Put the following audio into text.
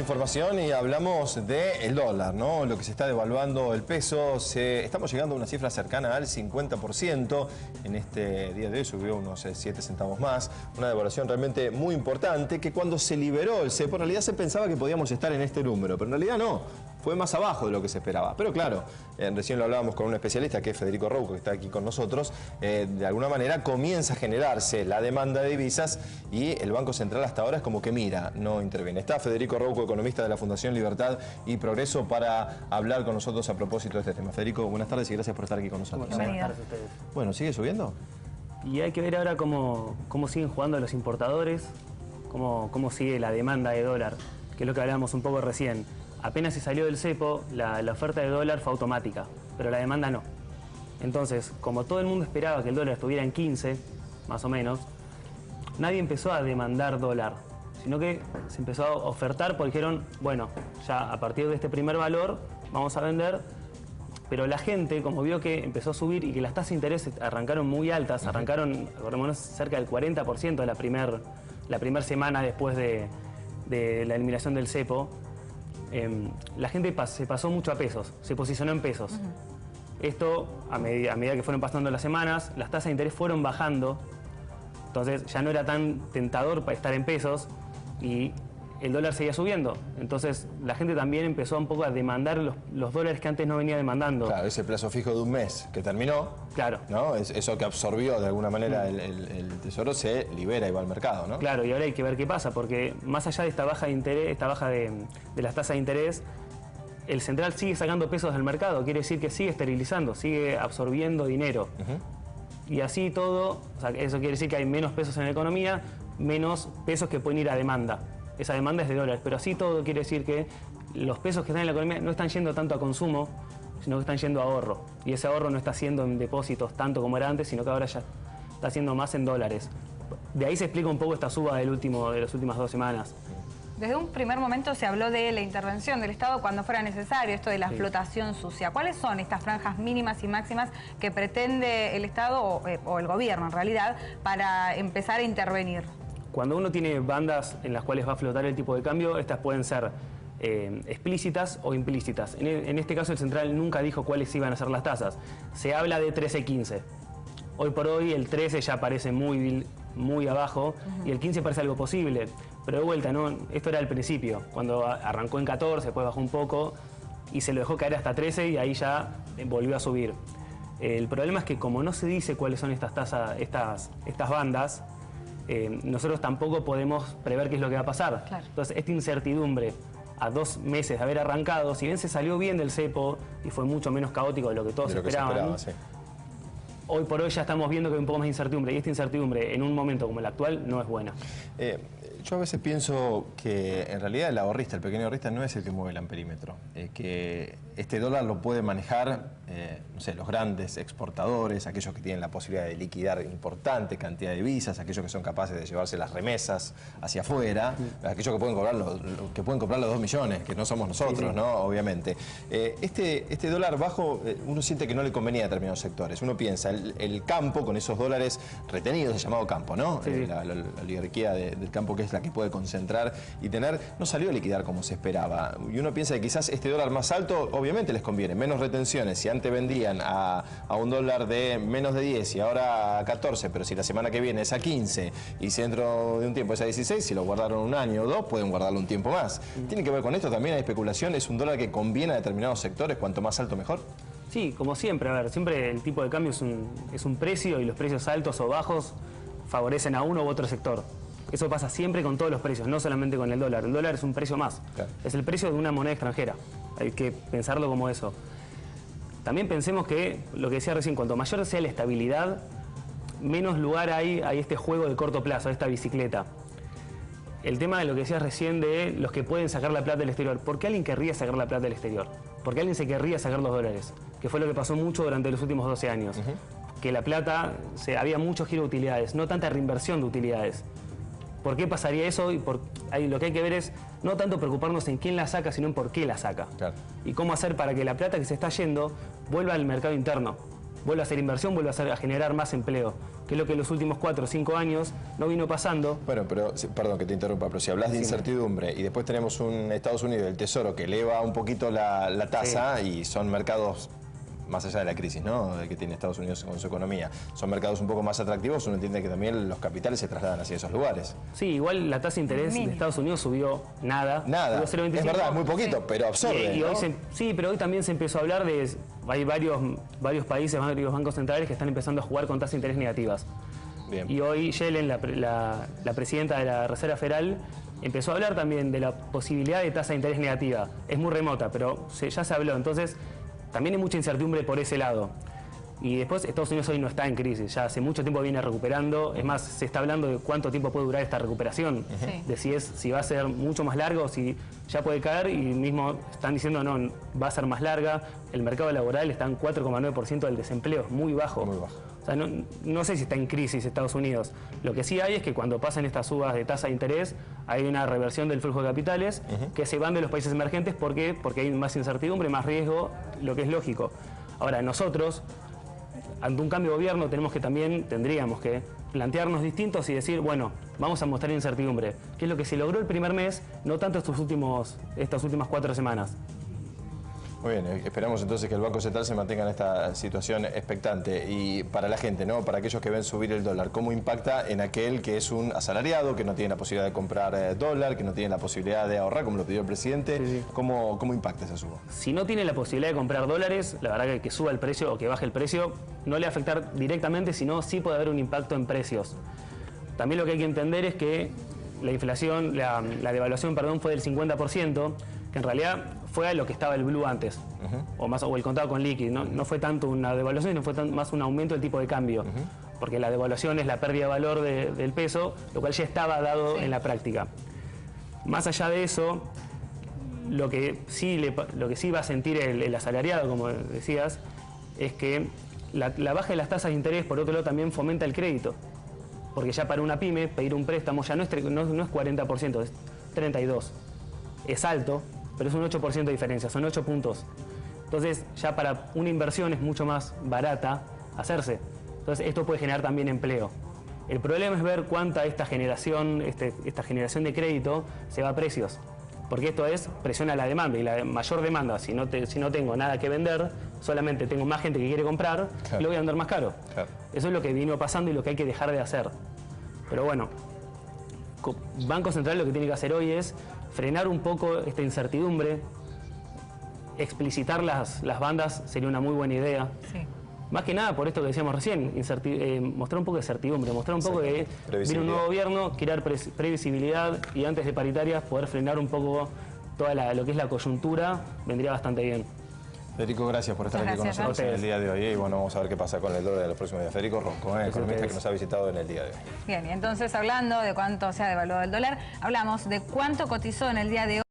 Información y hablamos del dólar, ¿no? Lo que se está devaluando el peso. Estamos llegando a una cifra cercana al 50%. En este día de hoy subió unos 7 centavos más. Una devaluación realmente muy importante que cuando se liberó el cepo, en realidad se pensaba que podíamos estar en este número, pero en realidad no. Fue más abajo de lo que se esperaba. Pero claro, recién lo hablábamos con un especialista que es Federico Rouco, que está aquí con nosotros. De alguna manera comienza a generarse la demanda de divisas y el Banco Central hasta ahora es como que mira, no interviene. Está Federico Rouco, economista de la Fundación Libertad y Progreso, para hablar con nosotros a propósito de este tema. Federico, buenas tardes y gracias por estar aquí con nosotros. Buenas tardes a ustedes. Bueno, ¿sigue subiendo? Y hay que ver ahora cómo siguen jugando los importadores, cómo sigue la demanda de dólar, que es lo que hablábamos un poco recién. Apenas se salió del cepo, la oferta de dólar fue automática, pero la demanda no. Entonces, como todo el mundo esperaba que el dólar estuviera en 15, más o menos, nadie empezó a demandar dólar, sino que se empezó a ofertar porque dijeron, bueno, ya a partir de este primer valor vamos a vender, pero la gente, como vio que empezó a subir y que las tasas de interés arrancaron muy altas, arrancaron, acordémonos, cerca del 40% de la primera semana después de la eliminación del cepo, la gente se pasó mucho a pesos, se posicionó en pesos. Esto, a medida que fueron pasando las semanas, las tasas de interés fueron bajando, entonces ya no era tan tentador para estar en pesos y el dólar seguía subiendo. Entonces la gente también empezó un poco a demandar los dólares que antes no venía demandando. Claro, ese plazo fijo de un mes que terminó, claro, ¿no? Eso que absorbió de alguna manera el Tesoro se libera y va al mercado, ¿no? Claro, y ahora hay que ver qué pasa, porque más allá de esta baja de interés, esta baja de las tasas de interés, el central sigue sacando pesos del mercado, quiere decir que sigue esterilizando, sigue absorbiendo dinero. Y así todo, o sea, eso quiere decir que hay menos pesos en la economía, menos pesos que pueden ir a demanda. Esa demanda es de dólares, pero así todo quiere decir que los pesos que están en la economía no están yendo tanto a consumo, sino que están yendo a ahorro. Y ese ahorro no está siendo en depósitos tanto como era antes, sino que ahora ya está siendo más en dólares. De ahí se explica un poco esta suba de las últimas 2 semanas. Desde un primer momento se habló de la intervención del Estado cuando fuera necesario, esto de la flotación sucia. ¿Cuáles son estas franjas mínimas y máximas que pretende el Estado o el gobierno en realidad para empezar a intervenir? Cuando uno tiene bandas en las cuales va a flotar el tipo de cambio, estas pueden ser explícitas o implícitas. En este caso el central nunca dijo cuáles iban a ser las tasas. Se habla de 13-15. Hoy por hoy el 13 ya parece muy abajo y el 15 parece algo posible. Pero de vuelta, ¿no? Esto era al principio, cuando arrancó en 14, después bajó un poco y se lo dejó caer hasta 13 y ahí ya volvió a subir. El problema es que como no se dice cuáles son estas tasas, estas bandas, nosotros tampoco podemos prever qué es lo que va a pasar. Claro. Entonces, esta incertidumbre a 2 meses de haber arrancado, si bien se salió bien del cepo y fue mucho menos caótico de lo que todos esperaban, sí. Hoy por hoy ya estamos viendo que hay un poco más de incertidumbre y esta incertidumbre en un momento como el actual no es buena. Yo a veces pienso que en realidad el ahorrista, el pequeño ahorrista, no es el que mueve el amperímetro. Que este dólar lo puede manejar, no sé, los grandes exportadores, aquellos que tienen la posibilidad de liquidar importante cantidad de divisas, aquellos que son capaces de llevarse las remesas hacia afuera, aquellos que pueden comprar los 2 millones, que no somos nosotros, ¿no? Obviamente. Este dólar bajo, uno siente que no le convenía a determinados sectores. Uno piensa, el campo con esos dólares retenidos, es llamado campo, ¿no? La oligarquía del campo, que es la que puede concentrar y tener, no salió a liquidar como se esperaba. Y uno piensa que quizás este dólar más alto, obviamente les conviene, menos retenciones. Si antes vendían a un dólar de menos de 10 y ahora a 14, pero si la semana que viene es a 15 y si dentro de un tiempo es a 16, si lo guardaron 1 año o 2, pueden guardarlo un tiempo más. ¿Tiene que ver con esto también? ¿Hay especulación? ¿Es un dólar que conviene a determinados sectores? ¿Cuanto más alto, mejor? Sí, como siempre, a ver, siempre el tipo de cambio es un precio y los precios altos o bajos favorecen a uno u otro sector. Eso pasa siempre con todos los precios, no solamente con el dólar. El dólar es un precio más. Claro. Es el precio de una moneda extranjera. Hay que pensarlo como eso. También pensemos que, lo que decía recién, cuanto mayor sea la estabilidad, menos lugar hay a este juego de corto plazo, a esta bicicleta. El tema de lo que decías recién de los que pueden sacar la plata del exterior. ¿Por qué alguien querría sacar la plata del exterior? ¿Por qué alguien se querría sacar los dólares? Que fue lo que pasó mucho durante los últimos 12 años. Que la plata, había mucho giro de utilidades, no tanta reinversión de utilidades. ¿Por qué pasaría eso? Y lo que hay que ver es no tanto preocuparnos en quién la saca, sino en por qué la saca. Claro. Y cómo hacer para que la plata que se está yendo vuelva al mercado interno. vuelva a hacer inversión, vuelva a generar más empleo, que es lo que en los últimos 4 o 5 años no vino pasando. Bueno, pero, perdón que te interrumpa, pero si hablas de incertidumbre y después tenemos un Estados Unidos, el Tesoro, que eleva un poquito la tasa y son mercados, más allá de la crisis, ¿no?, que tiene Estados Unidos con su economía, son mercados un poco más atractivos, uno entiende que también los capitales se trasladan hacia esos lugares. Sí, igual la tasa de interés de Estados Unidos subió nada. Nada, subió 0,25. es verdad, muy poquito, pero absorbe, Y ¿no? hoy sí, pero hoy también se empezó a hablar de... Hay varios países, varios bancos centrales que están empezando a jugar con tasas de interés negativas. Bien. Y hoy Yellen, la presidenta de la Reserva Federal, empezó a hablar también de la posibilidad de tasa de interés negativa. Es muy remota, pero ya se habló. Entonces, también hay mucha incertidumbre por ese lado. Y después, Estados Unidos hoy no está en crisis, ya hace mucho tiempo viene recuperando. Es más, se está hablando de cuánto tiempo puede durar esta recuperación, de si va a ser mucho más largo, si ya puede caer, y mismo están diciendo no, va a ser más larga. El mercado laboral está en 4,9% del desempleo, muy bajo. Muy bajo. O sea, no sé si está en crisis Estados Unidos. Lo que sí hay es que cuando pasan estas subas de tasa de interés, hay una reversión del flujo de capitales que se van de los países emergentes. ¿Por qué? Porque hay más incertidumbre, más riesgo, lo que es lógico. Ahora, nosotros, ante un cambio de gobierno, tendríamos que plantearnos distintos y decir, bueno, vamos a mostrar incertidumbre, que es lo que se logró el primer mes, no tanto estas últimas 4 semanas. Muy bien, esperamos entonces que el Banco Central se mantenga en esta situación expectante. Y para la gente, ¿no?, para aquellos que ven subir el dólar, ¿cómo impacta en aquel que es un asalariado, que no tiene la posibilidad de comprar dólar, que no tiene la posibilidad de ahorrar, como lo pidió el presidente? Sí. ¿Cómo impacta esa suba? Si no tiene la posibilidad de comprar dólares, la verdad que suba el precio o que baje el precio no le va a afectar directamente, sino sí puede haber un impacto en precios. También lo que hay que entender es que la inflación, la devaluación, perdón, fue del 50%, que en realidad fue a lo que estaba el blue antes, o el contado con liqui. No fue tanto una devaluación, sino fue más un aumento del tipo de cambio, porque la devaluación es la pérdida de valor del peso, lo cual ya estaba dado en la práctica. Más allá de eso, lo que sí va a sentir el asalariado, como decías, es que la baja de las tasas de interés, por otro lado, también fomenta el crédito. Porque ya para una pyme, pedir un préstamo ya no es 40%, es 32%. Es alto, pero es un 8% de diferencia, son 8 puntos. Entonces, ya para una inversión es mucho más barata hacerse. Entonces, esto puede generar también empleo. El problema es ver cuánta esta generación de crédito se va a precios. Porque esto es presión a la demanda, y la mayor demanda, si no tengo nada que vender, solamente tengo más gente que quiere comprar, y lo voy a vender más caro. Claro. Eso es lo que vino pasando y lo que hay que dejar de hacer. Pero bueno, Banco Central lo que tiene que hacer hoy es frenar un poco esta incertidumbre, explicitar las bandas sería una muy buena idea. Sí. Más que nada por esto que decíamos recién, mostrar un poco de certidumbre, mostrar un poco de viene un nuevo gobierno, crear previsibilidad, y antes de paritarias poder frenar un poco toda lo que es la coyuntura, vendría bastante bien. Federico, gracias por estar aquí con nosotros en el día de hoy. Y bueno, vamos a ver qué pasa con el dólar de los próximos días. Federico Ronco, economista que nos ha visitado en el día de hoy. Bien, y entonces hablando de cuánto se ha devaluado el dólar, hablamos de cuánto cotizó en el día de hoy.